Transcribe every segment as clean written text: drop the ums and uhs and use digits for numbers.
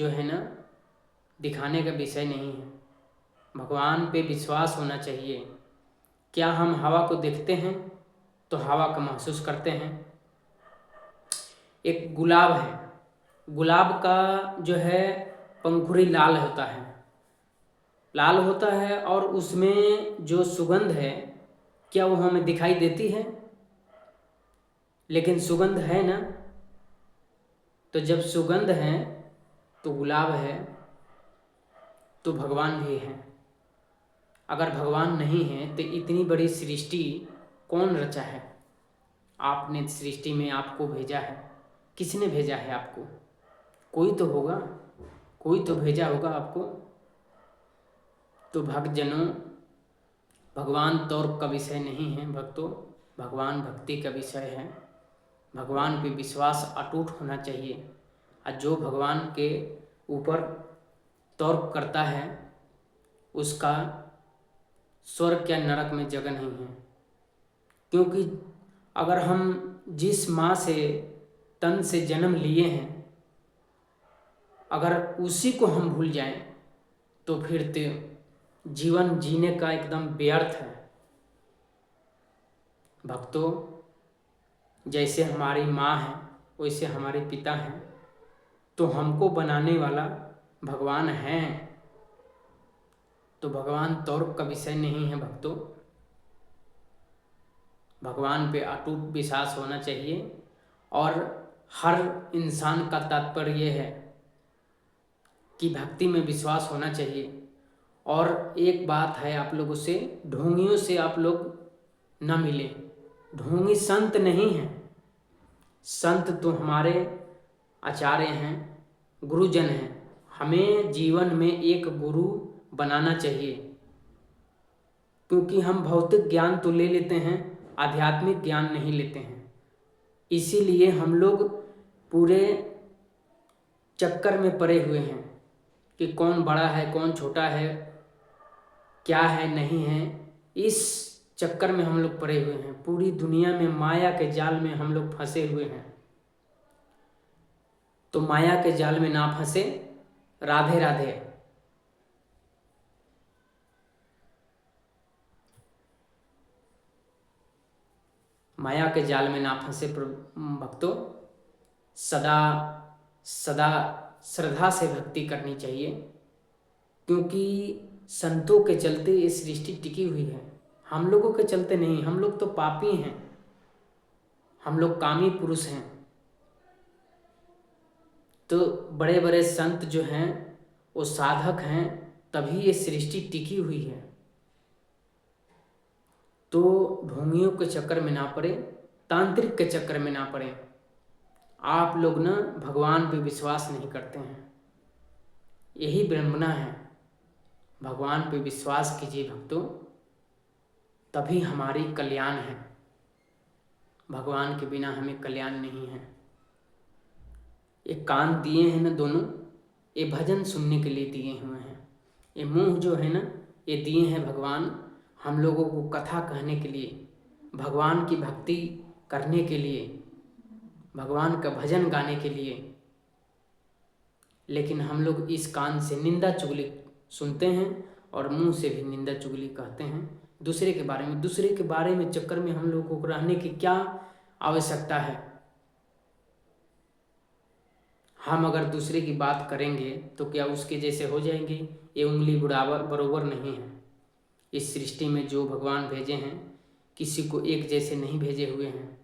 जो है ना दिखाने का विषय नहीं है। भगवान पे विश्वास होना चाहिए। क्या हम हवा को देखते हैं तो हवा का महसूस करते हैं? एक गुलाब है, गुलाब का जो है पंखुड़ी लाल होता है, लाल होता है, और उसमें जो सुगंध है क्या वो हमें दिखाई देती है? लेकिन सुगंध है ना। तो जब सुगंध है तो गुलाब है, तो भगवान भी है। अगर भगवान नहीं है तो इतनी बड़ी सृष्टि कौन रचा है? आपने सृष्टि में आपको भेजा है, किसने भेजा है आपको? कोई तो होगा, कोई तो भेजा होगा आपको। तो भक्तजनों, भगवान तर्क का विषय नहीं है भक्तों, भगवान भक्ति का विषय है। भगवान पे विश्वास अटूट होना चाहिए। और जो भगवान के ऊपर तर्क करता है उसका स्वर्ग या नरक में जगह नहीं है। क्योंकि अगर हम जिस माँ से तन से जन्म लिए हैं, अगर उसी को हम भूल जाएं तो फिर तो जीवन जीने का एकदम व्यर्थ है। भक्तों, जैसे हमारी माँ है वैसे हमारे पिता हैं, तो हमको बनाने वाला भगवान है। तो भगवान तर्क का विषय नहीं है भक्तों। भगवान पे अटूट विश्वास होना चाहिए। और हर इंसान का तात्पर्य ये है कि भक्ति में विश्वास होना चाहिए। और एक बात है, आप लोगों से, ढोंगियों से आप लोग न मिले। ढोंगी संत नहीं हैं। संत तो हमारे आचार्य हैं, गुरुजन हैं। हमें जीवन में एक गुरु बनाना चाहिए, क्योंकि हम भौतिक ज्ञान तो ले लेते हैं, आध्यात्मिक ज्ञान नहीं लेते हैं। इसीलिए हम लोग पूरे चक्कर में पड़े हुए हैं कि कौन बड़ा है कौन छोटा है, क्या है नहीं है। इस चक्कर में हम लोग पड़े हुए हैं। पूरी दुनिया में माया के जाल में हम लोग फंसे हुए हैं। तो माया के जाल में ना फंसे। राधे राधे। माया के जाल में ना फंसे भक्तों। सदा सदा श्रद्धा से भक्ति करनी चाहिए, क्योंकि संतों के चलते ये सृष्टि टिकी हुई है। हम लोगों के चलते नहीं। हम लोग तो पापी हैं, हम लोग कामी पुरुष हैं। तो बड़े बड़े संत जो हैं वो साधक हैं, तभी ये सृष्टि टिकी हुई है। तो ढोंगियों के चक्कर में ना पड़े, तांत्रिक के चक्कर में ना पड़े। आप लोग ना भगवान पे विश्वास नहीं करते हैं, यही विडंबना है। भगवान पे विश्वास कीजिए भक्तों, तभी हमारी कल्याण है। भगवान के बिना हमें कल्याण नहीं है। ये कान दिए हैं ना दोनों, ये भजन सुनने के लिए दिए हुए हैं। ये मुंह जो है ना, ये दिए हैं भगवान हम लोगों को कथा कहने के लिए, भगवान की भक्ति करने के लिए, भगवान का भजन गाने के लिए। लेकिन हम लोग इस कान से निंदा चुगली सुनते हैं और मुंह से भी निंदा चुगली कहते हैं दूसरे के बारे में। दूसरे के बारे में चक्कर में हम लोगों को रहने की क्या आवश्यकता है? हम अगर दूसरे की बात करेंगे तो क्या उसके जैसे हो जाएंगे? ये उंगली बराबर नहीं है। इस सृष्टि में जो भगवान भेजे हैं, किसी को एक जैसे नहीं भेजे हुए हैं।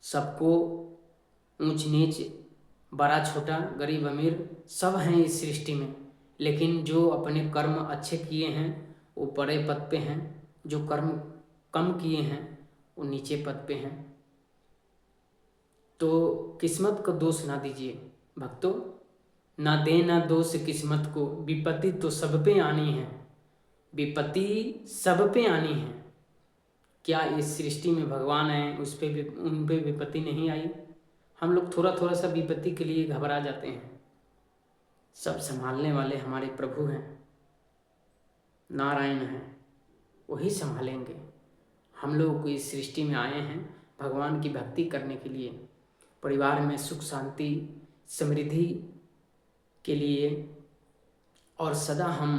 सबको ऊंच नीच, बड़ा छोटा, गरीब अमीर सब हैं इस सृष्टि में। लेकिन जो अपने कर्म अच्छे किए हैं वो बड़े पद पे हैं, जो कर्म कम किए हैं वो नीचे पद पे हैं। तो किस्मत को दोष ना दीजिए भक्तों, ना देना दोष किस्मत को। विपत्ति तो सब पे आनी है, विपत्ति सब पे आनी है। क्या इस सृष्टि में भगवान है उस पे भी, उन पे विपत्ति नहीं आई? हम लोग थोड़ा थोड़ा सा विपत्ति के लिए घबरा जाते हैं। सब संभालने वाले हमारे प्रभु हैं, नारायण हैं, वही संभालेंगे। हम लोग को इस सृष्टि में आए हैं भगवान की भक्ति करने के लिए, परिवार में सुख शांति समृद्धि के लिए, और सदा हम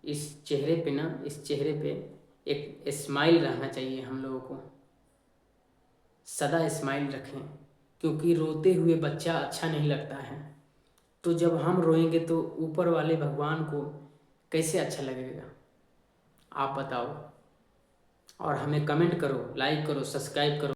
इस चेहरे पे एक स्माइल रहना चाहिए हम लोगों को। सदा स्माइल रखें, क्योंकि रोते हुए बच्चा अच्छा नहीं लगता है। तो जब हम रोएंगे तो ऊपर वाले भगवान को कैसे अच्छा लगेगा, आप बताओ। और हमें कमेंट करो, लाइक करो, सब्सक्राइब करो।